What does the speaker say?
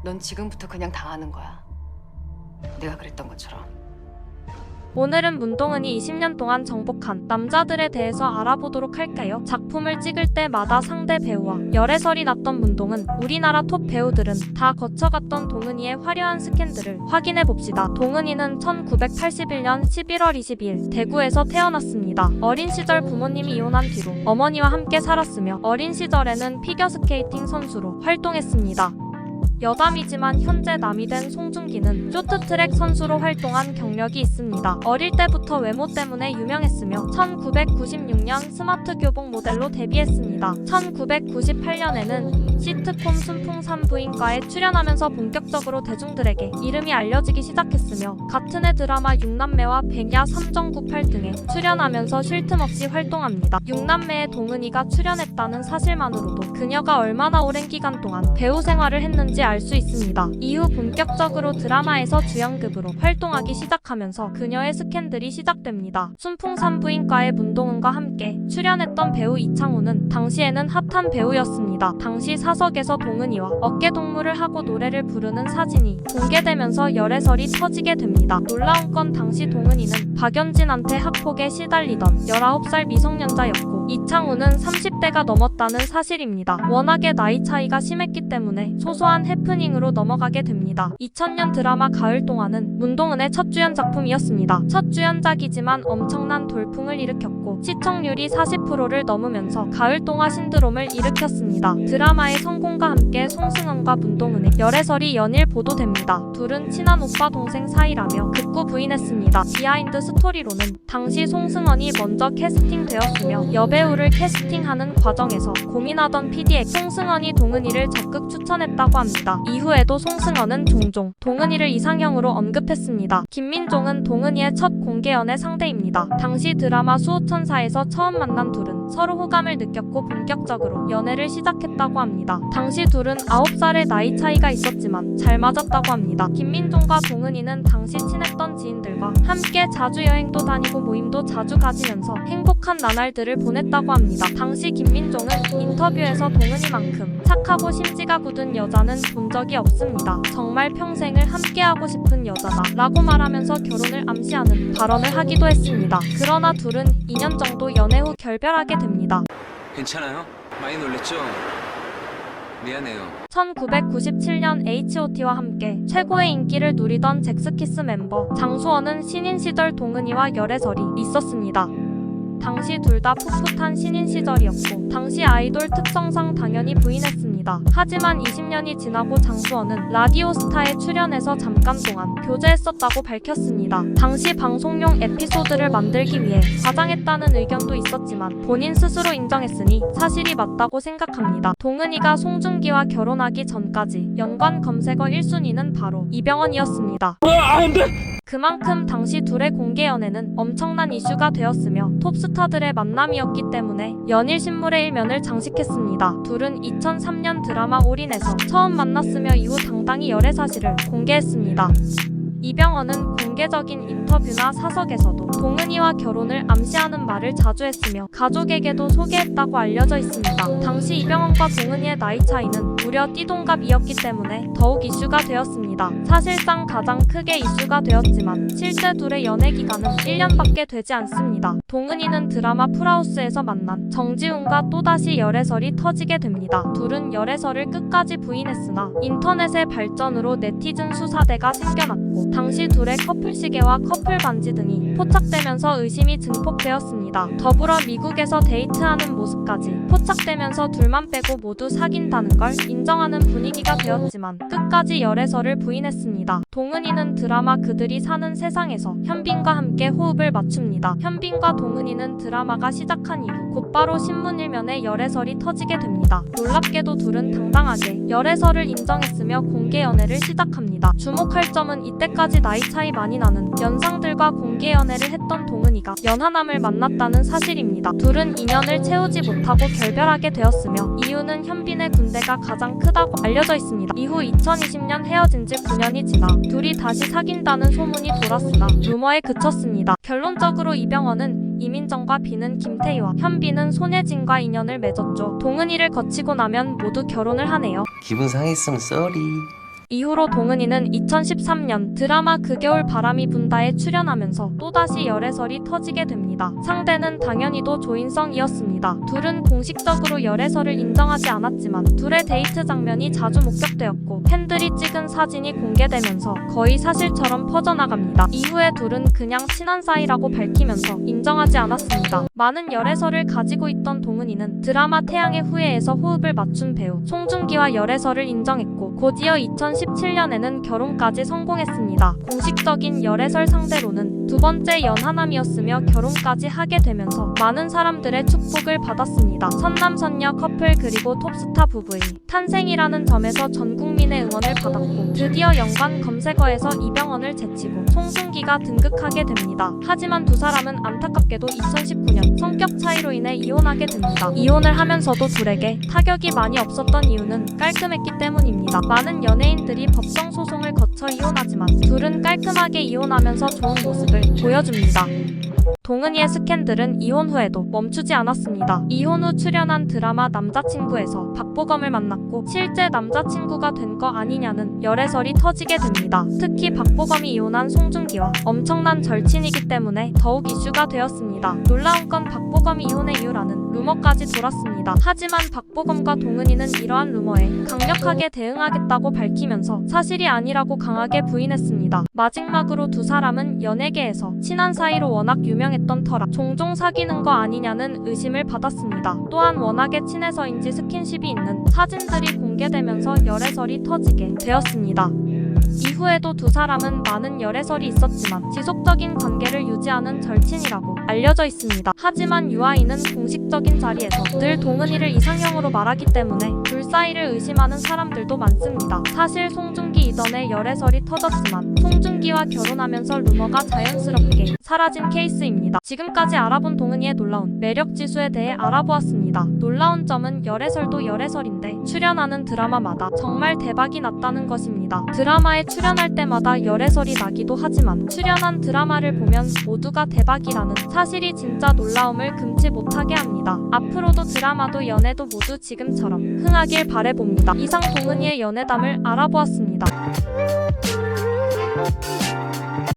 넌 지금부터 그냥 당하는 거야. 내가 그랬던 것처럼. 오늘은 문동은이 20년 동안 정복한 남자들에 대해서 알아보도록 할까요? 작품을 찍을 때마다 상대 배우와 열애설이 났던 문동은 우리나라 톱 배우들은 다 거쳐갔던 동은이의 화려한 스캔들을 확인해봅시다. 동은이는 1981년 11월 22일 대구에서 태어났습니다. 어린 시절 부모님이 이혼한 뒤로 어머니와 함께 살았으며 어린 시절에는 피겨스케이팅 선수로 활동했습니다. 여담이지만 현재 남이 된 송중기는 쇼트트랙 선수로 활동한 경력이 있습니다. 어릴 때부터 외모 때문에 유명했으며 1996년 스마트 교복 모델로 데뷔했습니다. 1998년에는 시트콤 순풍산부인과에 출연하면서 본격적으로 대중들에게 이름이 알려지기 시작했으며 같은 해 드라마 6남매와 백야 3.98 등에 출연하면서 쉴 틈 없이 활동합니다. 6남매에 동은이가 출연했다는 사실만으로도 그녀가 얼마나 오랜 기간 동안 배우 생활을 했는지 알 수 있습니다. 이후 본격적으로 드라마에서 주연급으로 활동하기 시작하면서 그녀의 스캔들이 시작됩니다. 순풍산부인과의 문동은과 함께 출연했던 배우 이창호는 당시에는 핫한 배우였습니다. 당시 사석에서 동은이와 어깨동무를 하고 노래를 부르는 사진이 공개되면서 열애설이 터지게 됩니다. 놀라운 건 당시 동은이는 박연진한테 학폭에 시달리던 19살 미성년자였고 이창호는 30대가 넘었다는 사실입니다. 워낙에 나이 차이가 심했기 때문에 소소한 해프닝으로 넘어가게 됩니다. 2000년 드라마 가을동화는 문동은의 첫 주연 작품이었습니다. 첫 주연작이지만 엄청난 돌풍을 일으켰고 시청률이 40%를 넘으면서 가을동화 신드롬을 일으켰습니다. 드라마의 성공과 함께 송승헌과 문동은의 열애설이 연일 보도됩니다. 둘은 친한 오빠 동생 사이라며 극구 부인했습니다. 비하인드 스토리로는 당시 송승헌이 먼저 캐스팅되었으며 여배우를 캐스팅하는 과정에서 고민하던 PD에게 송승헌이 동은이를 적극 추천했다고 합니다. 이후에도 송승헌은 종종 동은이를 이상형으로 언급했습니다. 김민종은 동은이의 첫 공개 연애 상대입니다. 당시 드라마 수호천사에서 처음 만난 둘은 서로 호감을 느꼈고 본격적으로 연애를 시작했다고 합니다. 당시 둘은 9살의 나이 차이가 있었지만 잘 맞았다고 합니다. 김민종과 동은이는 당시 친했던 지인들과 함께 자주 여행도 다니고 모임도 자주 가지면서 행복한 나날들을 보냈다고 합니다. 당시 김민종은 인터뷰에서 동은이만큼 착하고 심지가 굳은 여자는 본 적이 없습니다. 정말 평생을 함께하고 싶은 여자다 라고 말하면서 결혼을 암시하는 발언을 하기도 했습니다. 그러나 둘은 2년 정도 연애 후 결별하게 됩니다. 괜찮아요? 많이 놀랬죠? 미안해요. 1997년 H.O.T와 함께 최고의 인기를 누리던 잭스키스 멤버 장수원은 신인 시절 동은이와 열애설이 있었습니다. 당시 둘 다 풋풋한 신인 시절이었고 당시 아이돌 특성상 당연히 부인했습니다. 하지만 20년이 지나고 장수원은 라디오스타에 출연해서 잠깐 동안 교제했었다고 밝혔습니다. 당시 방송용 에피소드를 만들기 위해 과장했다는 의견도 있었지만 본인 스스로 인정했으니 사실이 맞다고 생각합니다. 동은이가 송중기와 결혼하기 전까지 연관 검색어 1순위는 바로 이병헌이었습니다. 그만큼 당시 둘의 공개 연애는 엄청난 이슈가 되었으며 톱스타들의 만남이었기 때문에 연일 신문의 일면을 장식했습니다. 둘은 2003년 드라마 올인에서 처음 만났으며 이후 당당히 열애 사실을 공개했습니다. 이병헌은 공개적인 인터뷰나 사석에서도 동은이와 결혼을 암시하는 말을 자주 했으며 가족에게도 소개했다고 알려져 있습니다. 당시 이병헌과 동은이의 나이 차이는 무려 띠동갑이었기 때문에 더욱 이슈가 되었습니다. 사실상 가장 크게 이슈가 되었지만 실제 둘의 연애 기간은 1년밖에 되지 않습니다. 동은이는 드라마 풀하우스에서 만난 정지훈과 또다시 열애설이 터지게 됩니다. 둘은 열애설을 끝까지 부인했으나 인터넷의 발전으로 네티즌 수사대가 생겨났고 당시 둘의 커플 시계와 커플 반지 등이 포착되면서 의심이 증폭되었습니다. 더불어 미국에서 데이트하는 모습까지 포착되면서 둘만 빼고 모두 사귄다는 걸 인정하는 분위기가 되었지만 끝까지 열애설을 부인했습니다. 동은이는 드라마 그들이 사는 세상에서 현빈과 함께 호흡을 맞춥니다. 현빈과 동은이는 드라마가 시작한 이후 곧바로 신문 일면에 열애설이 터지게 됩니다. 놀랍게도 둘은 당당하게 열애설을 인정했으며 공개 연애를 시작합니다. 주목할 점은 이때까지 나이 차이 많이 나는 연상들과 공개 연애를 했던 동은이가 연하남을 만났다는 사실입니다. 둘은 인연을 채우지 못하고 결별하게 되었으며 이유는 현빈의 군대가 가장 크다고 알려져 있습니다. 이후 2020년 헤어진 지 9년이 지나 둘이 다시 사귄다는 소문이 돌았으나 루머에 그쳤습니다. 결론적으로 이병헌은 이민정과 비는 김태희와 현빈은 손예진과 인연을 맺었죠. 동은이를 거치고 나면 모두 결혼을 하네요. 기분 상했으면 쏘리. 이후로 동은이는 2013년 드라마 그 겨울 바람이 분다에 출연하면서 또다시 열애설이 터지게 됩니다. 상대는 당연히도 조인성이었습니다. 둘은 공식적으로 열애설을 인정하지 않았지만 둘의 데이트 장면이 자주 목격되었고 팬들이 찍은 사진이 공개되면서 거의 사실처럼 퍼져나갑니다. 이후에 둘은 그냥 친한 사이라고 밝히면서 인정하지 않았습니다. 많은 열애설을 가지고 있던 동은이는 드라마 태양의 후예에서 호흡을 맞춘 배우 송중기와 열애설을 인정했고 곧이어 2017년에는 결혼까지 성공했습니다. 공식적인 열애설 상대로는 두 번째 연하남이었으며 결혼까지 하게 되면서 많은 사람들의 축복을 받았습니다. 선남선녀 커플 그리고 톱스타 부부의 탄생이라는 점에서 전 국민의 응원을 받았고 드디어 연관 검색어에서 이병헌을 제치고 송중기가 등극하게 됩니다. 하지만 두 사람은 안타깝게도 2019년 성격 차이로 인해 이혼하게 됩니다. 이혼을 하면서도 둘에게 타격이 많이 없었던 이유는 깔끔했기 때문입니다. 많은 연예인들이 법정 소송을 거쳐 이혼하지만 둘은 깔끔하게 이혼하면서 좋은 모습을 보여줍니다. 동은이의 스캔들은 이혼 후에도 멈추지 않았습니다. 이혼 후 출연한 드라마 남자친구에서 박보검을 만났고 실제 남자친구가 된 거 아니냐는 열애설이 터지게 됩니다. 특히 박보검이 이혼한 송중기와 엄청난 절친이기 때문에 더욱 이슈가 되었습니다. 놀라운 건 박보검이 이혼의 이유라는 루머까지 돌았습니다. 하지만 박보검과 동은이는 이러한 루머에 강력하게 대응하겠다고 밝히면서 사실이 아니라고 강하게 부인했습니다. 마지막으로 두 사람은 연예계에서 친한 사이로 워낙 유명했던 터라 종종 사귀는 거 아니냐는 의심을 받았습니다. 또한 워낙에 친해서인지 스킨십이 있는 사진들이 공개되면서 열애설이 터지게 되었습니다. 이후에도 두 사람은 많은 열애설이 있었지만 지속적인 관계를 유지하는 절친이라고 알려져 있습니다. 하지만 유아인은 공식적인 자리에서 늘 동은이를 이상형으로 말하기 때문에 둘 사이를 의심하는 사람들도 많습니다. 사실 송중기 이전에 열애설이 터졌지만 송중기와 결혼하면서 루머가 자연스럽게 사라진 케이스입니다. 지금까지 알아본 동은이의 놀라운 매력 지수에 대해 알아보았습니다. 놀라운 점은 열애설도 열애설인데 출연하는 드라마마다 정말 대박이 났다는 것입니다. 드라마에 출연할 때마다 열애설이 나기도 하지만 출연한 드라마를 보면 모두가 대박이라는 사실이 진짜 놀라움을 금치 못하게 합니다. 앞으로도 드라마도 연애도 모두 지금처럼 흥하길 바라봅니다. 이상 동은이의 연애담을 알아보았습니다.